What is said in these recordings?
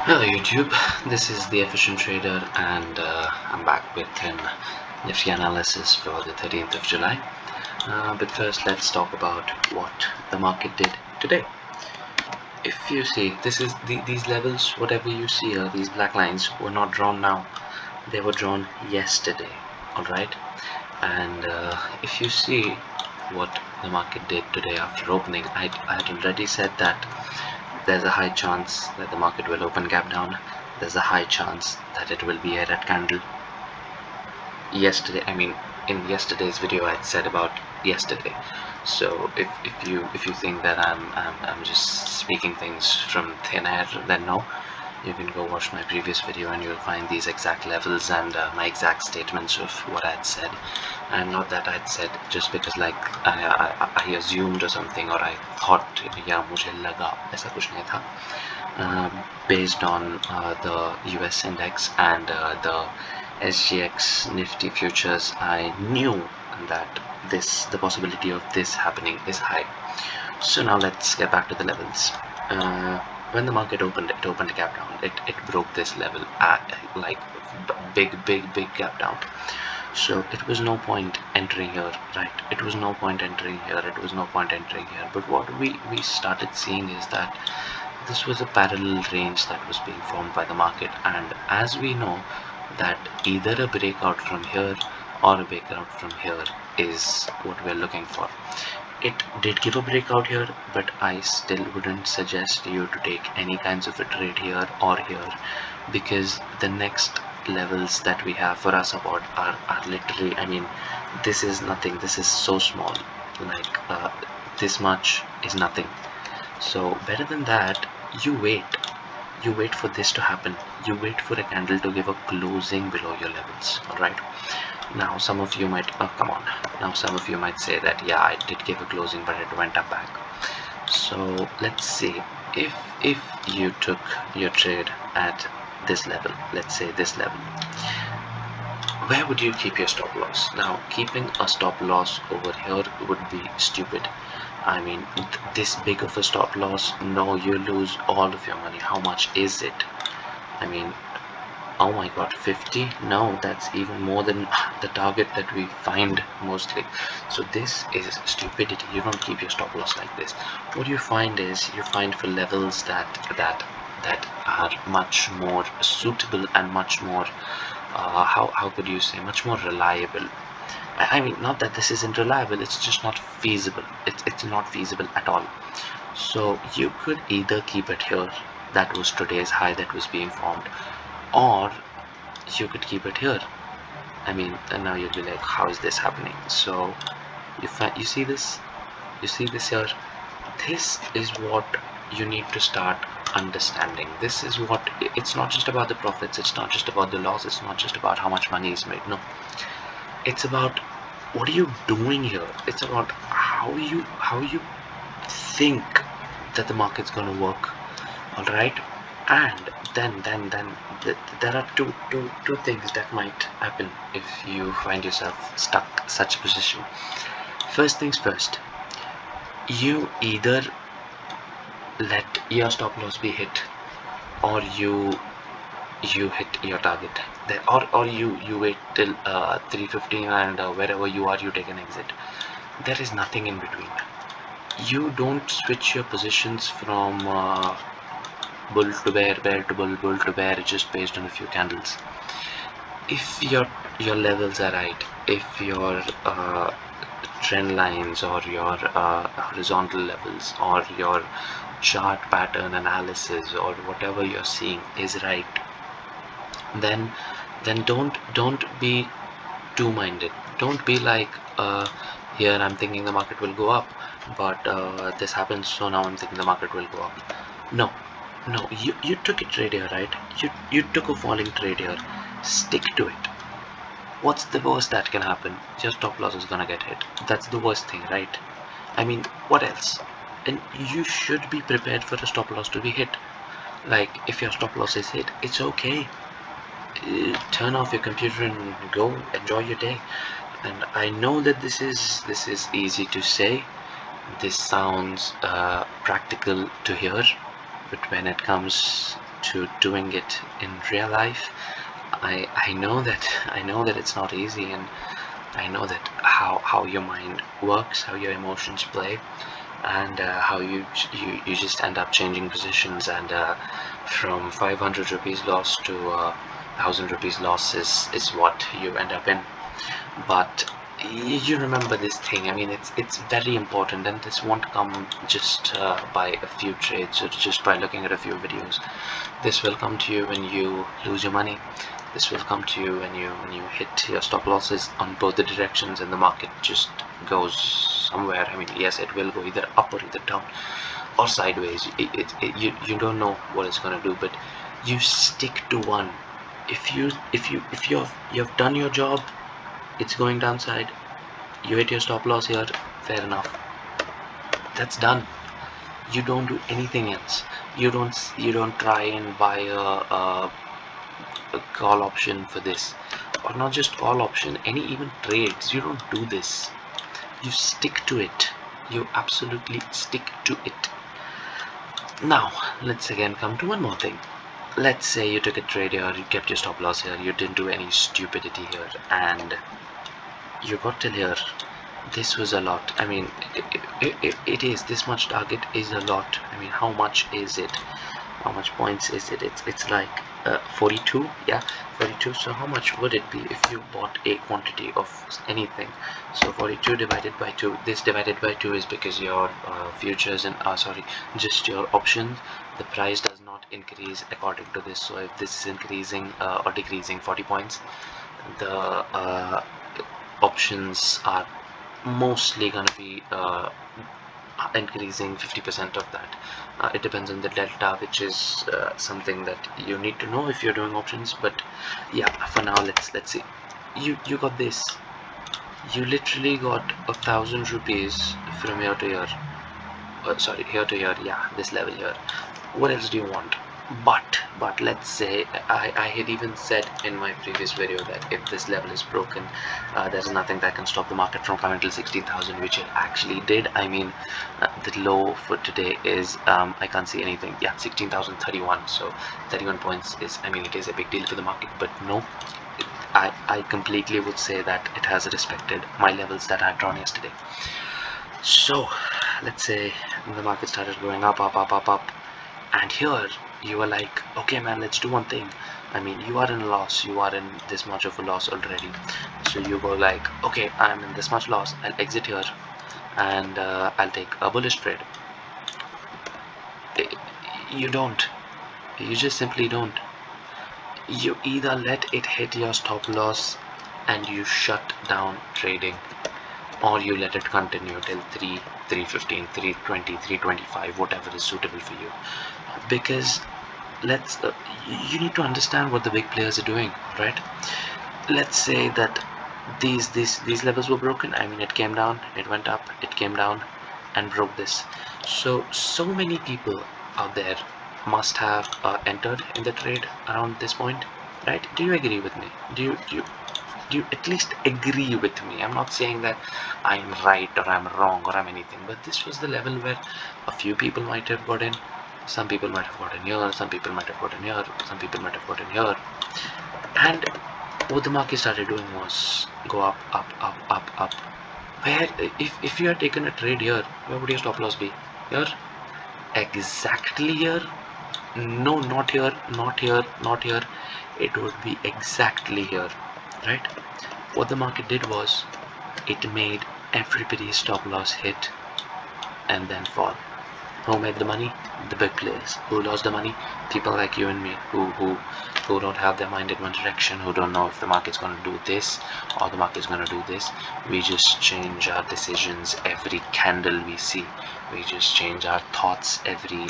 Hello YouTube, this is the Efficient Trader and I'm back with an NIFTY analysis for the 13th of July. But first let's talk about what the market did today. If you see, these levels, whatever you see here, these black lines were not drawn now, they were drawn yesterday, alright? And if you see what the market did today after opening, I had already said that there's a high chance that the market will open gap down. There's a high chance that it will be a red candle. Yesterday, I mean, in yesterday's video, I said about yesterday. So if you think that I'm just speaking things from thin air, then no. You can go watch my previous video and you'll find these exact levels and my exact statements of what I'd said, and not that I'd said just because like I assumed or something, or I thought या मुझे लगा, ऐसा कुछ नहीं था. Based on the US index and the SGX NIFTY futures, I knew that the possibility of this happening is high. So now let's get back to the levels. When the market opened, it opened a gap down. It broke this level at like big gap down. So it was no point entering here, right? It was no point entering here. It was no point entering here. But what we started seeing is that this was a parallel range that was being formed by the market, and as we know that either a breakout from here or a breakout from here is what we're looking for. It did give a breakout here, but I still wouldn't suggest you to take any kinds of a trade here or here, because the next levels that we have for our support are literally, I mean, this is nothing. This is so small, like this much is nothing. So better than that, you wait for this to happen. You wait for a candle to give a closing below your levels. All right. Now some of you might come on. Now some of you might say that yeah, I did give a closing, but it went up back. So let's see, if you took your trade at this level, let's say this level, where would you keep your stop loss? Now keeping a stop loss over here would be stupid. I mean, this big of a stop loss, no, you lose all of your money. How much is it? I mean, oh my god, 50? No, that's even more than the target that we find mostly. So this is stupidity. You don't keep your stop loss like this. What you find is, you find for levels that are much more suitable and much more how could you say, much more reliable. I mean, not that this isn't reliable, it's just not feasible. It's not feasible at all. So you could either keep it here, that was today's high that was being formed, or you could keep it here. I mean, and now you'll be like, how is this happening? So you see this here. This is what you need to start understanding. This is what, it's not just about the profits, it's not just about the loss, it's not just about how much money is made. No, it's about what are you doing here. It's about how you think that the market's going to work. All right. And then there are two things that might happen if you find yourself stuck such a position. First things first, you either let your stop loss be hit, or you hit your target, or you wait till 315 and wherever you are you take an exit. There is nothing in between. You don't switch your positions from bull to bear, bear to bull, bull to bear, just based on a few candles. If your levels are right, if your trend lines or your horizontal levels or your chart pattern analysis or whatever you're seeing is right, then don't be two-minded. Don't be like here I'm thinking the market will go up, but this happens, so now I'm thinking the market will go up. No, you took a trade here, right? You took a falling trade here. Stick to it. What's the worst that can happen? Your stop loss is gonna get hit. That's the worst thing, right? I mean, what else? And you should be prepared for a stop loss to be hit. Like, if your stop loss is hit, it's okay. Turn off your computer and go enjoy your day. And I know that this is easy to say. This sounds practical to hear, but when it comes to doing it in real life, I know that it's not easy, and I know that how your mind works, how your emotions play, and how you just end up changing positions, and from 500 rupees loss to 1000 rupees loss is what you end up in. But you remember this thing. I mean, it's very important, and this won't come just by a few trades or just by looking at a few videos. This will come to you when you lose your money. This will come to you when you hit your stop losses on both the directions, and the market just goes somewhere. I mean, yes, it will go either up or either down or sideways. You don't know what it's going to do, but you stick to one. If you've done your job, it's going downside, you hit your stop loss here, fair enough, that's done. You don't do anything else. You don't try and buy a call option for this, or not just call option, any even trades. You don't do this. You stick to it. You absolutely stick to it. Now let's again come to one more thing. Let's say you took a trade here, you kept your stop loss here, you didn't do any stupidity here, and you got till here. This was a lot. I mean, it is, this much target is a lot. I mean, how much is it? How much points is it? It's like 42. Yeah, 42. So how much would it be if you bought a quantity of anything? So 42 divided by 2. This divided by 2 is because your futures and sorry, just your options, the price does not increase according to this. So if this is increasing or decreasing 40 points, the options are mostly going to be increasing 50% of that. It depends on the delta, which is something that you need to know if you're doing options. But yeah, for now, let's see. You got this. You literally got 1000 rupees from here to here. Sorry, here to here. Yeah, this level here. What else do you want? But let's say I had even said in my previous video that if this level is broken, there's nothing that can stop the market from coming till 16,000, which it actually did. I mean, the low for today is I can't see anything. Yeah, 16,031. So 31 points is, I mean, it is a big deal for the market, but no, I completely would say that it has respected my levels that I've drawn yesterday. So let's say the market started going up, and here you are like, okay man, let's do one thing. I mean, you are in a loss, you are in this much of a loss already, so you go like, okay, I'm in this much loss, I'll exit here, and I'll take a bullish trade. You don't. You just simply don't. You either let it hit your stop loss and you shut down trading, or you let it continue till 315, 320, 325, whatever is suitable for you. Because you need to understand what the big players are doing, right? Let's say that these levels were broken. I mean, it came down, it went up, it came down and broke this. So many people out there must have entered in the trade around this point, right? Do you agree with me? Do you at least agree with me? I'm not saying that I'm right or I'm wrong or I'm anything, but this was the level where a few people might have got in. Some people might have gotten here, some people might have gotten here, some people might have gotten here. And what the market started doing was go up, up. Where, if you had taken a trade here, where would your stop loss be? Here? Exactly here? No, not here, not here, not here. It would be exactly here, right? What the market did was, it made everybody's stop loss hit and then fall. Who made the money? The big players. Who lost the money? People like you and me, who don't have their mind in one direction, who don't know if the market's going to do this or the market's going to do this. We just change our decisions every candle we see. We just change our thoughts every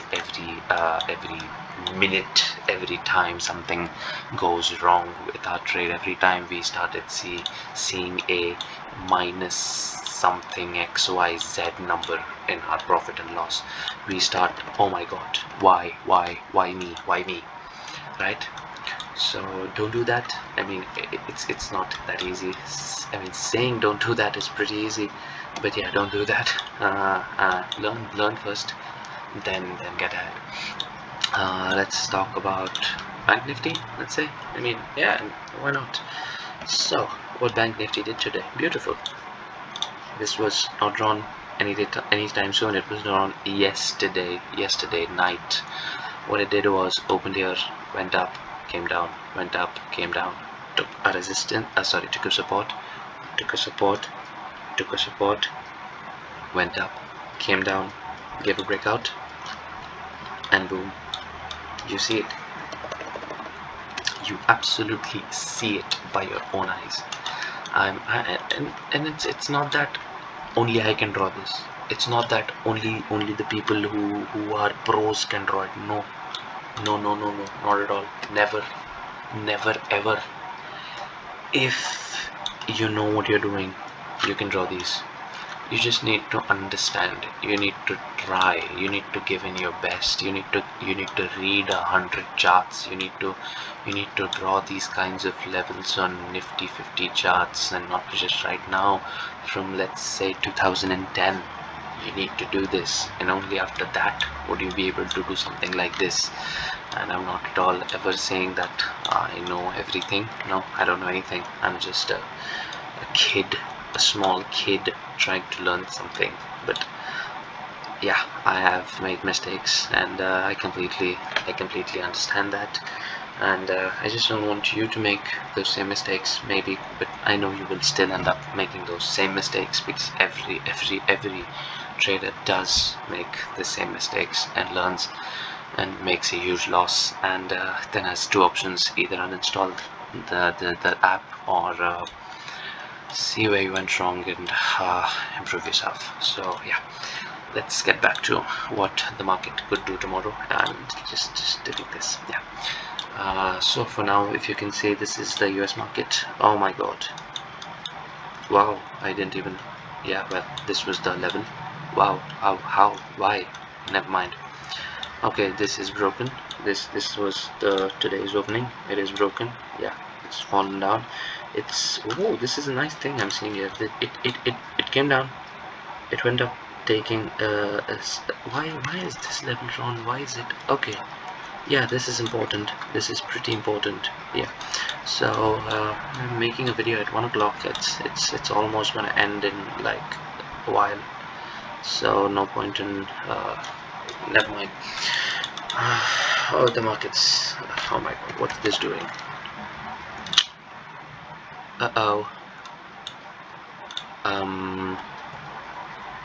minute, every time something goes wrong with our trade, every time we started seeing a minus something XYZ number in our profit and loss, we start, oh my god, why me, right? So don't do that. I mean, it's not that easy. I mean, saying don't do that is pretty easy, but yeah, don't do that. Learn first, then get ahead. Let's talk about Bank Nifty, let's say. I mean, yeah, why not? So, what Bank Nifty did today? Beautiful. This was not drawn anytime soon. It was drawn yesterday night. What it did was opened here, went up, came down, went up, came down, took a resistance. Took a support, took a support, took a support, went up, came down, gave a breakout, and boom, you see it. You absolutely see it by your own eyes. And it's not that only I can draw this. It's not that only the people who are pros can draw it. No, no, no, no, no, not at all. Never, never, ever. If you know what you're doing, you can draw these. You just need to understand. You need to try. You need to give in your best. You need to read 100 charts. You need to draw these kinds of levels on Nifty 50 charts, and not just right now, from let's say 2010. You need to do this, and only after that would you be able to do something like this. And I'm not at all ever saying that I know everything. No, I don't know anything. I'm just a kid, a small kid trying to learn something. But yeah, I have made mistakes, and I completely understand that. And I just don't want you to make those same mistakes, maybe, but I know you will still end up making those same mistakes, because every trader does make the same mistakes and learns and makes a huge loss, and then has two options: either uninstall the app, or see where you went wrong and improve yourself. So yeah, let's get back to what the market could do tomorrow, and just delete this. Yeah. So for now, if you can see, this is the US market. Oh my god, wow, I didn't even, yeah, well, this was the level. Wow, how, why? Never mind. Okay, this is broken. This was the today's opening. It is broken. Yeah, it's fallen down. It's, oh, this is a nice thing I'm seeing here. It came down, it went up, taking why is this level drawn? Why is it okay? Yeah, this is important. This is pretty important. Yeah. So I'm making a video at 1 o'clock. It's almost gonna end in like a while, so no point in never mind. Oh, the markets. Oh my god, what is this doing? Uh-oh.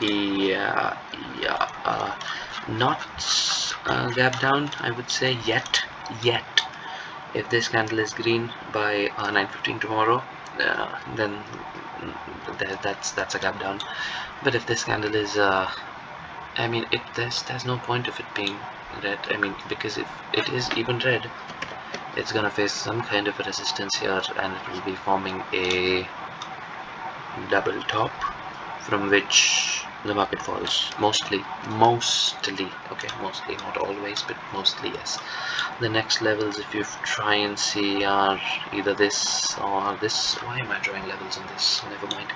Yeah, not gap down, I would say, yet. If this candle is green by 9:15 tomorrow, then that's a gap down. But if this candle is I mean, there's no point of it being red. I mean, because if it is even red, it's gonna face some kind of a resistance here, and it will be forming a double top, from which the market falls. Mostly, okay, mostly, not always, but mostly, yes. The next levels, if you try and see, are either this or this. Why am I drawing levels on this? Never mind.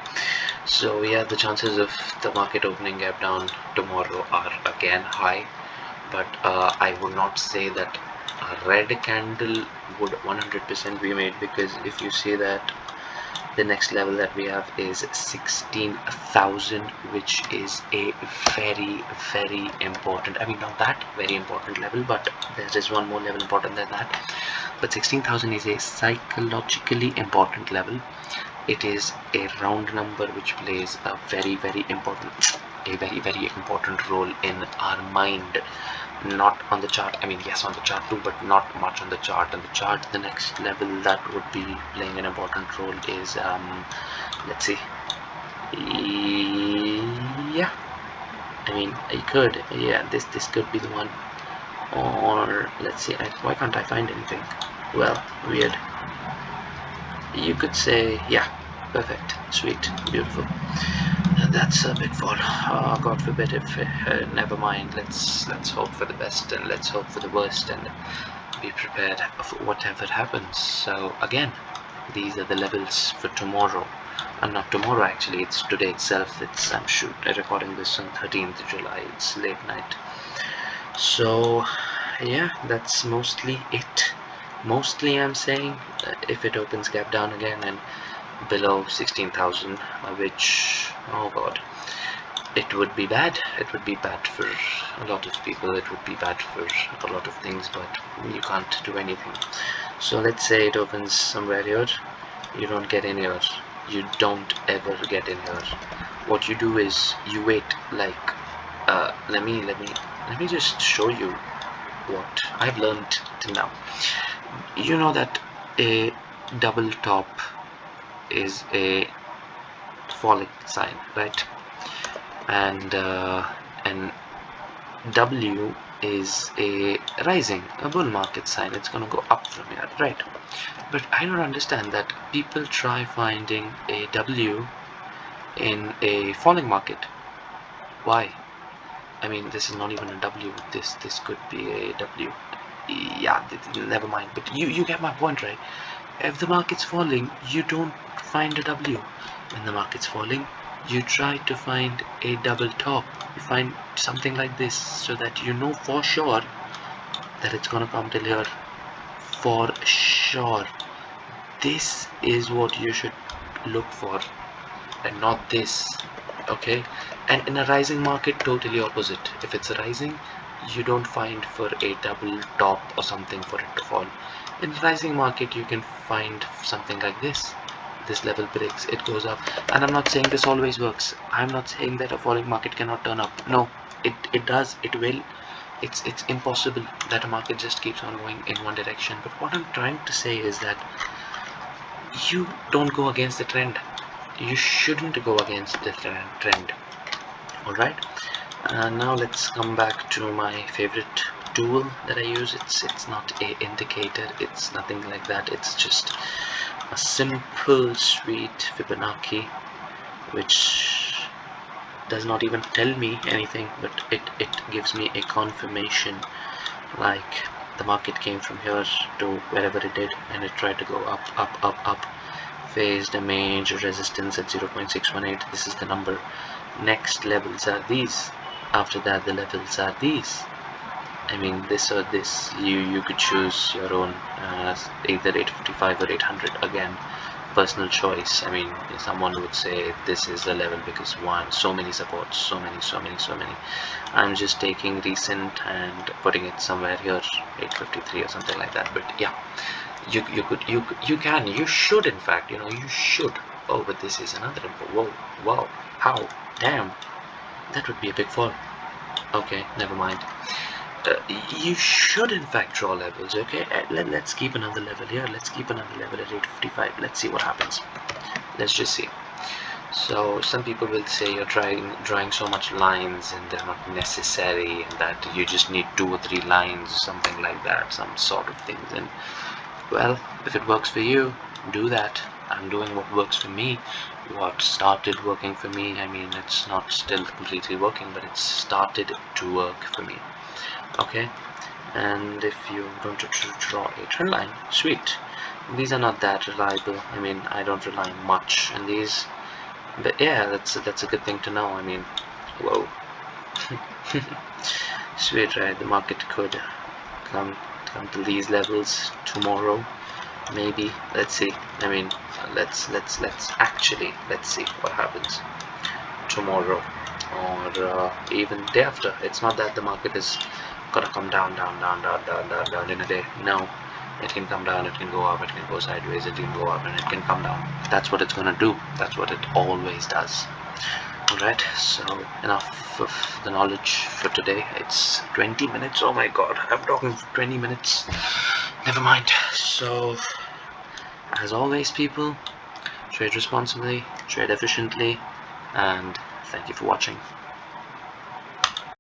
So yeah, the chances of the market opening gap down tomorrow are again high, but I would not say that a red candle would 100% be made, because if you see that the next level that we have is 16,000, which is a very important, I mean, not that very important level, but there is one more level important than that. But 16,000 is a psychologically important level. It is a round number which plays a very important role in our mind, not on the chart. I mean, yes, on the chart too, but not much on the chart. On the chart, the next level that would be playing an important role is let's see. Yeah, I mean, I could, yeah, this could be the one. Or let's see, why can't I find anything? Well, weird. You could say, yeah, perfect, sweet, beautiful. That's a big fall. Oh, God forbid if never mind. Let's hope for the best, and let's hope for the worst, and be prepared for whatever happens. So again, these are the levels for tomorrow. Not tomorrow, actually, it's today itself. I'm recording this on 13th July. It's late night. So yeah, that's mostly it. Mostly I'm saying if it opens gap down again and below 16,000, which, oh god, it would be bad. It would be bad for a lot of people. It would be bad for a lot of things, but you can't do anything. So let's say it opens somewhere here. You don't get in here. You don't ever get in here. What you do is you wait. Like, let me just show you what I've learned till now. You know that a double top is a falling sign, right? And W is a rising, a bull market sign. It's gonna go up from here, right? But I don't understand that people try finding a W in a falling market. Why? I mean, this is not even a W. This could be a W. Yeah, never mind. But you get my point, right? If the market's falling, you don't find a W. When the market's falling, you try to find a double top. You find something like this so that you know for sure that it's gonna come till here. For sure. This is what you should look for, and not this. Okay? And in a rising market, totally opposite. If it's rising, you don't find for a double top or something for it to fall. In a rising market, you can find something like this. This level breaks, it goes up. And I'm not saying this always works. I'm not saying that a falling market cannot turn up. No, it does, it will. It's impossible that a market just keeps on going in one direction. But what I'm trying to say is that you don't go against the trend. You shouldn't go against the trend. Alright, now let's come back to my favorite tool that I use. It's not a indicator, it's nothing like that. It's just a simple sweet Fibonacci, which does not even tell me anything, but it gives me a confirmation, like the market came from here to wherever it did, and it tried to go up, faced a major resistance at 0.618. This is the number. Next levels are these. After that, the levels are these. I mean, this or this. You could choose your own, either 855 or 800. Again, personal choice. I mean, someone would say this is the level because one, so many supports, so many. I'm just taking recent and putting it somewhere here, 853 or something like that. But yeah, you should, in fact, you should. Oh, but this is another info. Whoa, wow, how, damn, that would be a big fall. Okay, never mind. You should, in fact, draw levels. Okay, let's keep another level here. Let's keep another level at 855. Let's see what happens. Let's just see. So some people will say you're drawing so much lines and they're not necessary, and that you just need 2 or 3 lines, something like that, some sort of things. And well, if it works for you, do that. I'm doing what works for me, what started working for me. I mean, it's not still completely working, but it's started to work for me. Okay, and if you want to draw a trend line, sweet. These are not that reliable. I mean, I don't rely much on these, but yeah, that's a good thing to know. I mean, whoa. Sweet, right? The market could come to these levels tomorrow, maybe. Let's see. I mean, let's see what happens tomorrow, or even day after. It's not that the market is gonna come down in a day. No, it can come down, it can go up, it can go sideways, it can go up, and it can come down. That's what it's gonna do. That's what it always does. Alright, so enough of the knowledge for today. It's 20 minutes. Oh my god, I'm talking for 20 minutes. Never mind. So, as always, people, trade responsibly, trade efficiently, and thank you for watching.